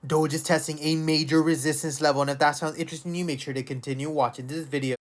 Doge is testing a major resistance level, and if that sounds interesting to you, make sure to continue watching this video.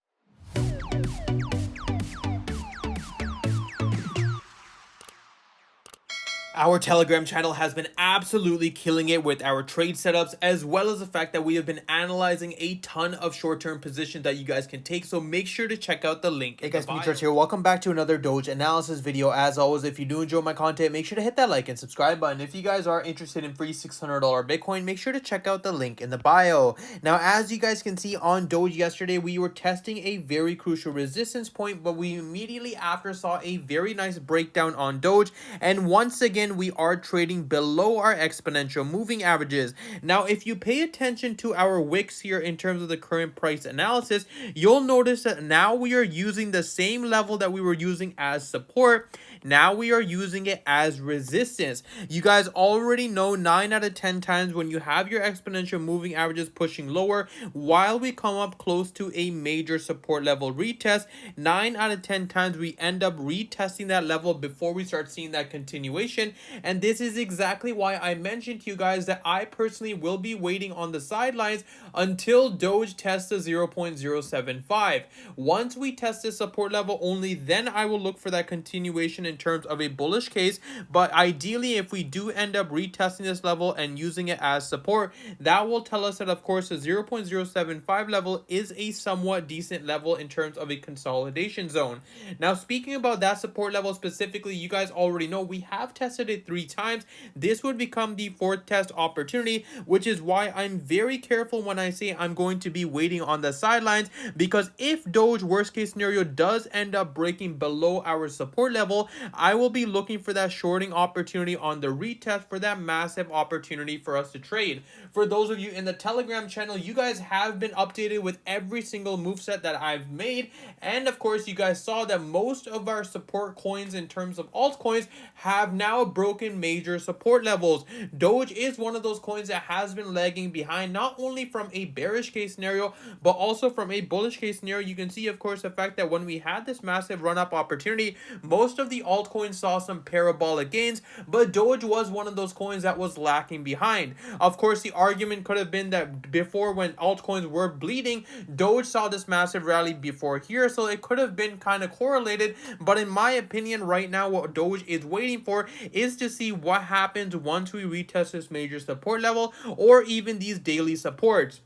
Our Telegram channel has been absolutely killing it with our trade setups, as well as the fact that we have been analyzing a ton of short-term positions that you guys can take, so make sure to check out the link. Hey guys, Pingu Charts here. Welcome back to another Doge analysis video. As always, if you do enjoy my content, make sure to hit that like and subscribe button. If you guys are interested in free $600 Bitcoin, make sure to check out the link in the bio. Now, as you guys can see on Doge yesterday, we were testing a very crucial resistance point, but we immediately after saw a very nice breakdown on Doge, and once again, we are trading below our exponential moving averages. Now, if you pay attention to our wicks here in terms of the current price analysis, you'll notice that now we are using the same level that we were using as support. Now we are using it as resistance. You guys already know 9 out of 10 times when you have your exponential moving averages pushing lower, while we come up close to a major support level retest, 9 out of 10 times we end up retesting that level before we start seeing that continuation. And this is exactly why I mentioned to you guys that I personally will be waiting on the sidelines until Doge tests the 0.075. Once we test this support level, only then I will look for that continuation in terms of a bullish case. But ideally, if we do end up retesting this level and using it as support, that will tell us that, of course, the 0.075 level is a somewhat decent level in terms of a consolidation zone. Now, speaking about that support level specifically, you guys already know we have tested it 3 times. This would become the 4th test opportunity, which is why I'm very careful when I say I'm going to be waiting on the sidelines, because if Doge worst case scenario does end up breaking below our support level, I will be looking for that shorting opportunity on the retest for that massive opportunity for us to trade. For those of you in the Telegram channel, you guys have been updated with every single moveset that I've made, and of course you guys saw that most of our support coins in terms of altcoins have now broken major support levels. Doge is one of those coins that has been lagging behind, not only from a bearish case scenario but also from a bullish case scenario. You can see, of course, the fact that when we had this massive run-up opportunity, most of the altcoins saw some parabolic gains, but Doge was one of those coins that was lacking behind. Of course, the argument could have been that before, when altcoins were bleeding, Doge saw this massive rally before here, so it could have been kind of correlated. But in my opinion, right now, what Doge is waiting for is to see what happens once we retest this major support level or even these daily supports.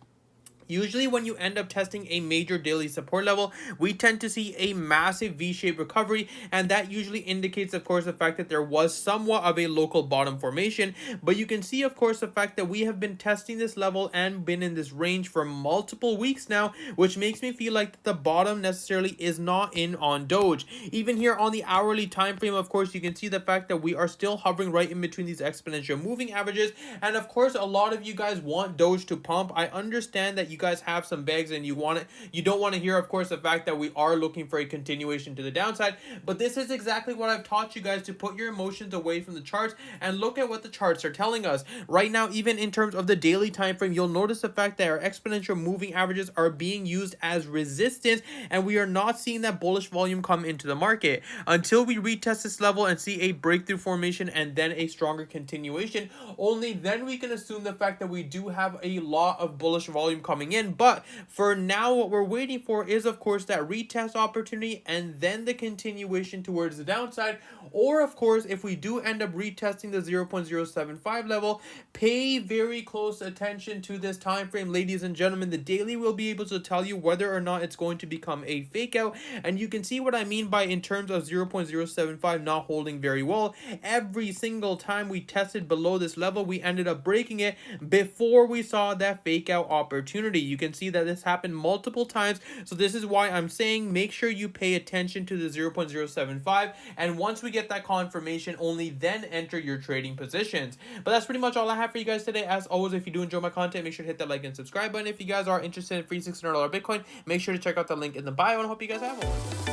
Usually when you end up testing a major daily support level, we tend to see a massive V-shaped recovery, and that usually indicates, of course, the fact that there was somewhat of a local bottom formation. But you can see, of course, the fact that we have been testing this level and been in this range for multiple weeks now, which makes me feel like the bottom necessarily is not in on Doge. Even here on the hourly time frame, of course, you can see the fact that we are still hovering right in between these exponential moving averages. And of course, a lot of you guys want Doge to pump. I understand that you guys have some bags and you don't want to hear, of course, the fact that we are looking for a continuation to the downside, but this is exactly what I've taught you guys, to put your emotions away from the charts and look at what the charts are telling us right now. Even in terms of the daily time frame, you'll notice the fact that our exponential moving averages are being used as resistance, and we are not seeing that bullish volume come into the market until we retest this level and see a breakthrough formation and then a stronger continuation. Only then we can assume the fact that we do have a lot of bullish volume coming in. But for now, what we're waiting for is, of course, that retest opportunity and then the continuation towards the downside. Or, of course, if we do end up retesting the 0.075 level, pay very close attention to this time frame, ladies and gentlemen. The daily will be able to tell you whether or not it's going to become a fake out. And you can see what I mean by in terms of 0.075 not holding very well. Every single time we tested below this level, we ended up breaking it before we saw that fake out opportunity. You can see that this happened multiple times, so this is why I'm saying make sure you pay attention to the 0.075, and once we get that confirmation, only then enter your trading positions. But that's pretty much all I have for you guys today. As always, if you do enjoy my content, make sure to hit that like and subscribe button. If you guys are interested in free $600 Bitcoin, make sure to check out the link in the bio, and I hope you guys have one.